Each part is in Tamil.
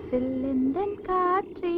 செல்லந்தன் காற்றே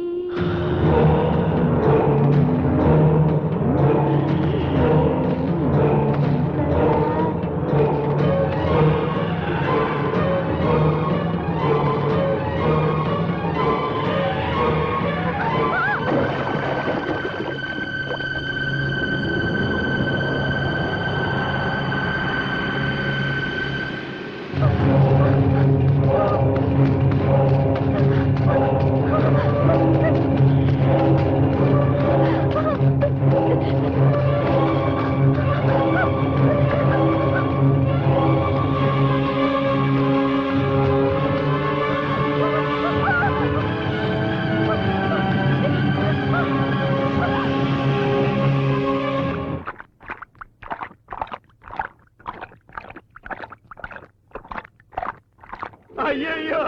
ஐயோ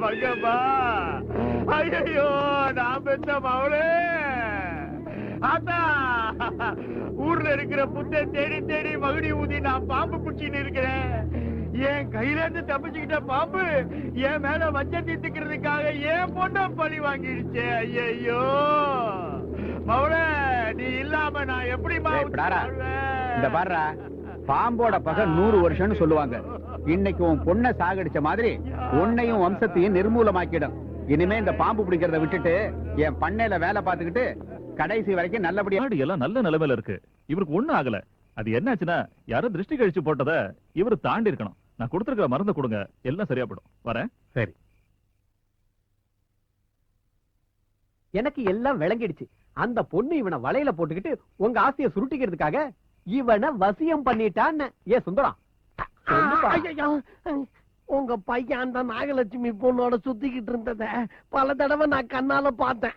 பங்கப்பா, ஐயோ நான் பெற்ற மவளே. ஆத்தா, ஊர்ல இருக்கிற புத்த தேடி தேடி மகுடி ஊதி நான் பாம்பு பிடிச்சின்னு இருக்கிறேன். என் கையில இருந்து தப்பிச்சுக்கிட்ட பாம்பு என் மேல வச்ச தீர்த்துக்கிறதுக்காக என் பொண்ண பழி வாங்கிடுச்சே. ஐயோ மவளே, நீ இல்லாம நான் எப்படி இந்த பாடுறா, பாம்போட பகை 100 வருஷம்னு சொல்லுவாங்க. இன்னைக்கு உன் பொண்ணை சாகடிச்ச மாதிரி உன்னையும் வம்சத்தையும் நிர்மூலமாக்கிடும். இனிமே இந்த பாம்பு பிடிக்கிறத விட்டுட்டு என் பண்ணையில வேலை பார்த்துக்கிட்டு கடைசி வரைக்கும் நல்லபடியா. எல்லாம் நல்ல நிலைமையில இருக்கு. இவருக்கு ஒண்ணும் ஆகல. அது என்னாச்சுன்னா யாரும் திருஷ்டி கழிச்சு போட்டத இவரு தாண்டி இருக்கணும். நான் கொடுத்துருக்கிற மருந்து கொடுங்க, எல்லாம் சரியா போடும். வரேன். சரி, எனக்கு எல்லாம் விளங்கிடுச்சு. அந்த பொண்ணு இவனை வலையில போட்டுக்கிட்டு உங்க ஆசையை சுருட்டிக்கிறதுக்காக இவனை வசியம் பண்ணிட்டான்னு. ஏ சுந்தரம், உங்க பையன் அந்த நாகலட்சுமி பொண்ணோட சுத்திக்கிட்டு இருந்தத பல தடவை நான் கண்ணால பார்த்தேன்.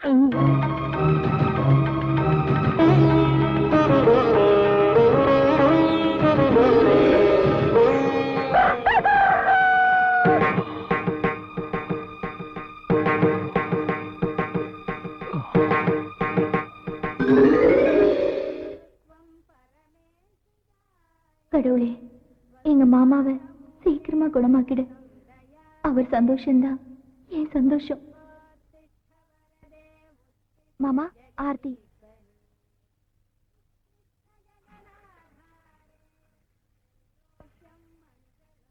கடவுளே, எங்க மாமாவை சீக்கிரமா குணமாக்கிடு. அவர் சந்தோஷம்தான் என் சந்தோஷம். மாமா, ஆர்த்தி.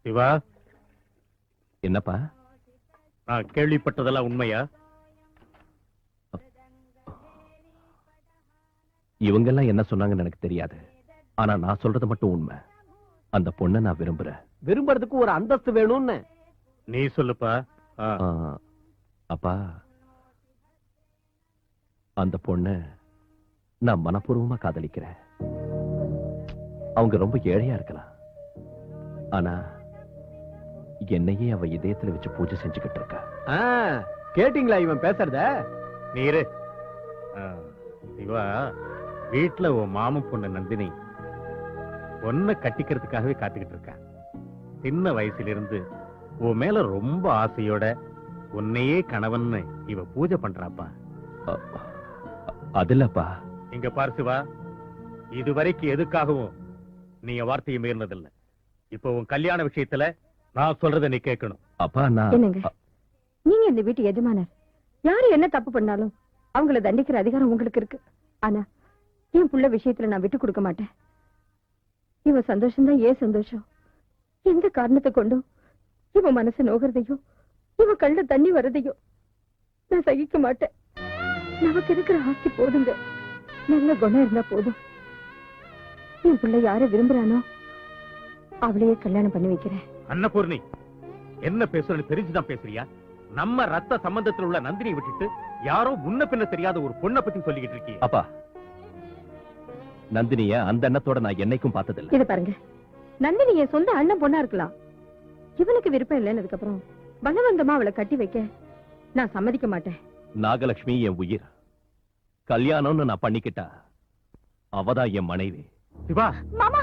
சிவா, என்னப்பா? நான் கேள்விப்பட்டதெல்லாம் உண்மையா? இவங்கெல்லாம் என்ன சொன்னாங்கன்னு எனக்கு தெரியாது. ஆனா நான் சொல்றது மட்டும் உண்மை. அந்த பொண்ணை நான் விரும்புறேன். விரும்புறதுக்கு ஒரு அந்தஸ்து வேணும்னு நீ சொல்லுப்பா. அப்பா, அந்த பொண்ணு நான் மனப்பூர்வமா காதலிக்கிறேன். அவங்க ரொம்ப ஏழையா இருக்கலாம், ஆனா என்னையே அவ இதயத்துல வச்சு பூஜை செஞ்சுக்கிட்டு இருக்கா. கேட்டீங்களா இவன் பேசுறத? நீரு சிவா, வீட்டுல உன் மாமன் பொண்ணு நந்தினி பொண்ணை கட்டிக்கிறதுக்காகவே காத்துக்கிட்டு இருக்கா. சின்ன வயசுல இருந்து உன் மேல ரொம்ப ஆசையோட உன்னையே கணவன்னு இவ பூஜை பண்றாப்பா. அதுலப்பா, இங்க பாரு சிவா, இதுவரைக்கும் எதுக்காகவும் நீ வார்த்தையை மீறினதில்லை. இப்ப உன் கல்யாண விஷயத்துல நான் சொல்றத நீ கேட்கணும். அப்பா, என்னங்க, நீங்க இந்த வீட்டு எஜமானர். யாரு என்ன தப்பு பண்ணாலும் அவங்கள தண்டிக்கிற அதிகாரம் உங்களுக்கு இருக்கு. ஆனா என் புள்ள விஷயத்துல நான் விட்டு கொடுக்க மாட்டேன். இவ சந்தோஷம்தான் ஏன் சந்தோஷம். எந்த காரணத்தை கொண்டும் இவ மனசு நோகிறதையோ இவ கண்ட தண்ணி வரதையோ நான் சகிக்க மாட்டேன். நமக்கு இருக்கிற ஆஸ்தி போதுங்க, நல்ல குணம் இருந்தா போதும். என் பிள்ளை யார விரும்புறானோ அவளையே கல்யாணம் பண்ணி வைக்கிறேன். அன்னபூர்ணி, என்ன பேசுறன்னு தெரிஞ்சுதான் பேசுறியா? நம்ம ரத்த சம்பந்தத்தில் உள்ள நந்தினியை விட்டுட்டு யாரோ முன்ன பின்ன தெரியாத ஒரு பொண்ணை பத்தி சொல்லிக்கிட்டு இருக்கீங்க. அப்பா, நந்தினிய அந்த எண்ணத்தோட நான் என்னைக்கும் பார்த்ததில்லை. இது பாருங்க, நந்தினி என் சொந்த அண்ணன் பொண்ணா இருக்கலாம். இவனுக்கு விருப்பம் இல்லைன்னு அப்புறம் பலவந்தமா அவளை கட்டி வைக்க நான் சம்மதிக்க மாட்டேன். நாகலட்சுமி என் உயிர். கல்யாணம்னு நான் பண்ணிக்கிட்டா அவதான் என் மனைவி. சிவா, மாமா,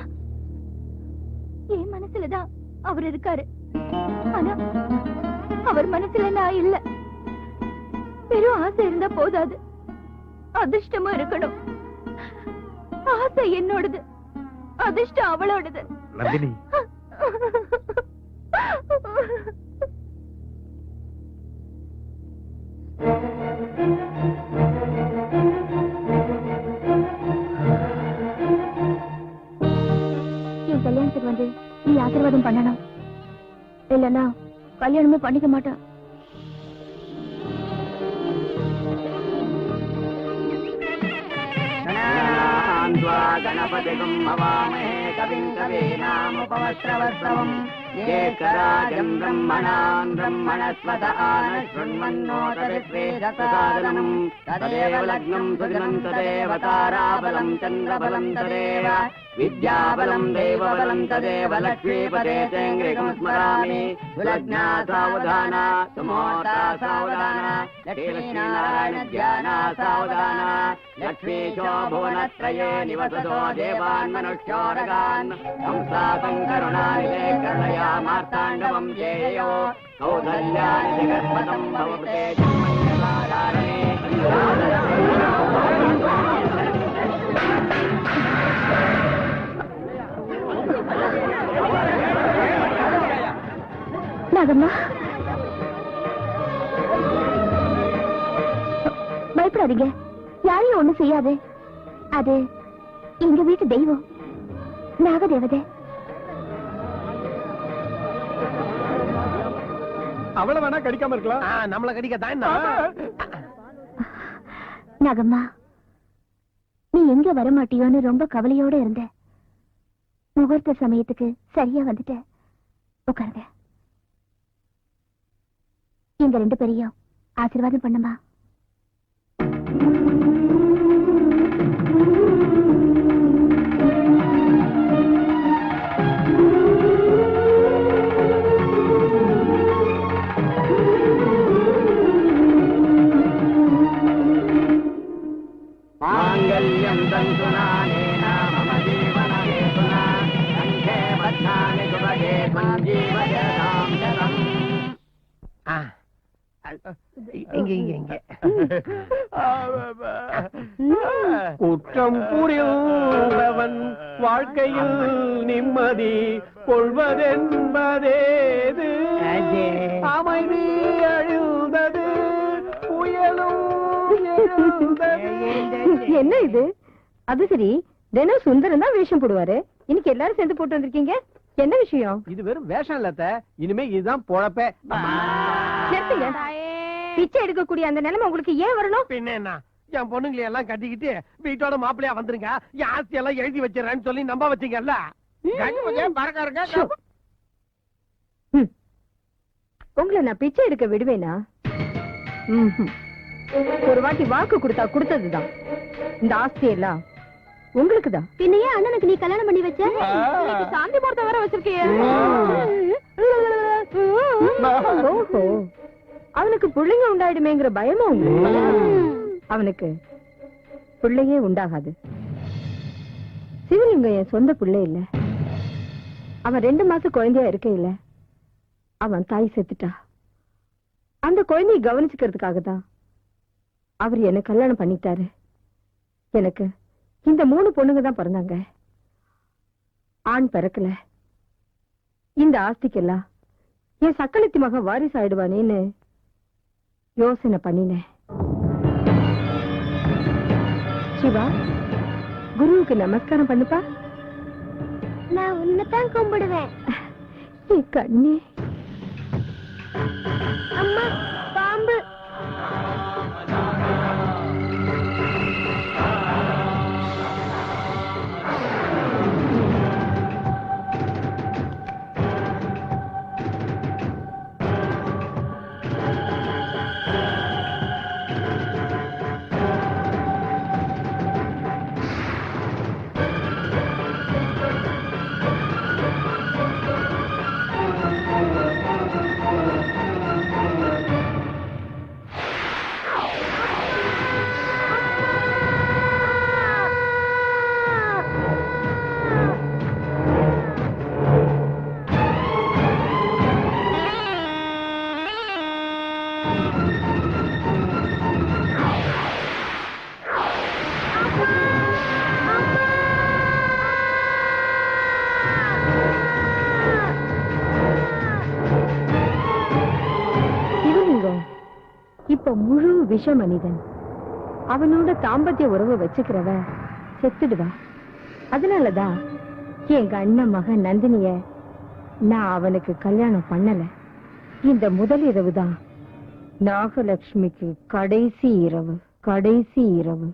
என் மனசுலதான் அவர் இருக்காரு. ஆனா அவர் மனசுல நான் இல்ல. வெறும் ஆசை இருந்தா போதாது, அதிர்ஷ்டமும் இருக்கணும். ஆசை என்னோடது, அதிர்ஷ்டம் அவளோடது. நந்தினி, கல்யாணத்துக்கு வந்து நீ ஆசீர்வாதம் பண்ணணும், இல்லைன்னா கல்யாணமே பண்ணிக்க மாட்டேன். गणपतिगम् हवामहे कविम् कवीनामुपवस्त्रवस्तवम् ज्येष्ठराजम् ब्रह्मणाम् ब्रह्मणस्पत आनशृण्वन्नोतरित्वेदसादनम् तदेव लग्नम् सुदिनम् तदेव ताराबलम् चन्द्रबलम् तदेव विद्याबलम् देवबलम् तदेव लक्ष्मीपते चेङ्ग्रिकम् स्मरामि सुलग्ना सावधाना सुमोर्ता सावधाना लक्ष्मीनारायण ध्याना सावधाना लक्ष्मीशो भुवनत्रये निवसतो देवान् मनुष्योरगान् हंसाकम् करुणानिधे करुणया मार्ताण्डवम् चेयो कौसल्यानि जगत्पदम् भवते जन्मन्यसाधारणे நாகம்மா, பயப்படாதீங்க, யாரையும் ஒண்ணு செய்யாது. அது எங்க வீட்டு தெய்வம், நாகதேவதை. அவளை வேணா கடிக்காம இருக்கலாம். நம்மள கடிக்கத்தான். நாகம்மா, நீ எங்க வரமாட்டியோன்னு ரொம்ப கவலையோட இருந்த. முகூர்த்த சமயத்துக்கு சரியா வந்துட்ட. உட்காருங்க. எங்க 2 பேரையும் ஆசீர்வாதம் பண்ணுமா. माङ्गल्यं तन्तुनानेन मम जीवनहेतुना कण्ठे बध्नामि शुभगे सञ्जीवयतां शतम्. இங்க குற்றம் புரிந்தவன் வாழ்க்கையில் நிம்மதி கொள்வதென்பதேது? அமைதி அழுந்தது புயலும் என்ன இது? அது சரி, தினம் சுந்தரம் தான் வேஷம் போடுவாரு, இன்னைக்கு எல்லாரும் சேர்ந்து போட்டு வந்திருக்கீங்க, என்ன விஷயம்? இது வெறும் வேஷம் இல்ல, இனிமே இதுதான் பொழப்பே. நிறுத்துங்க. பிச்சை எடுக்கக்கூடிய அந்த நிலைமை உங்களுக்கு ஏன் வரணும்? பின்ன என்ன, என் பொண்ணுங்களை எல்லாம் கட்டிக்கிட்டு வீட்டோட மாப்பிள்ளையா வந்துருங்க, என் ஆஸ்தி எல்லாம் எழுதி வச்சிடறேன்னு சொல்லி நம்ப வச்சீங்கல்ல. உங்களை நான் பிச்சை எடுக்க விடுவேனா? ஒரு வாட்டி வாக்கு கொடுத்தா கொடுத்ததுதான். இந்த ஆஸ்தி எல்லாம் உங்களுக்குதான். பின்னையே அண்ணனுக்கு நீ கல்யாணம் பண்ணி வச்ச? சாந்தி முகூர்த்தம் வர வச்சிருக்கிய. ஓஹோ, அவனுக்கு பிள்ளைங்க உண்டாயிடுமேங்கிற பயமா உங்களுக்கு? அவனுக்கு பிள்ளையே உண்டாகாது. சிவலிங்கம் என் சொந்த பிள்ளை இல்ல. அவன் 2 மாசம் குழந்தையா இருக்க இல்ல, அவன் தாய் செத்துட்டா. அந்த குழந்தையை கவனிச்சுக்கிறதுக்காக தான் அவர் என்ன கல்யாணம் பண்ணிட்டாரு. எனக்கு இந்த 3 பொண்ணுங்க தான் பிறந்தாங்க. ஆண் பிறக்கல. இந்த ஆஸ்திக்கெல்லாம் என் சக்களத்தி மகன் வாரிசு ஆயிடுவானேன்னு யோசனை பண்ணினேன். சிவா, குருவுக்கு நமஸ்காரம் பண்ணுப்பா. நான் உன்னைத்தான் கும்பிடுவேன். கண்ணே. அம்மா, பாம்பு. இப்ப முழு விஷ மனிதன். அவனோட தாம்பத்திய உறவை வச்சுக்கிறவ செத்துடுவா. அதனாலதான் எங்க அண்ணன் மகன் நந்தினிய நான் அவனுக்கு கல்யாணம் பண்ணல. இந்த முதல் இரவு தான் நாகலட்சுமிக்கு கடைசி இரவு.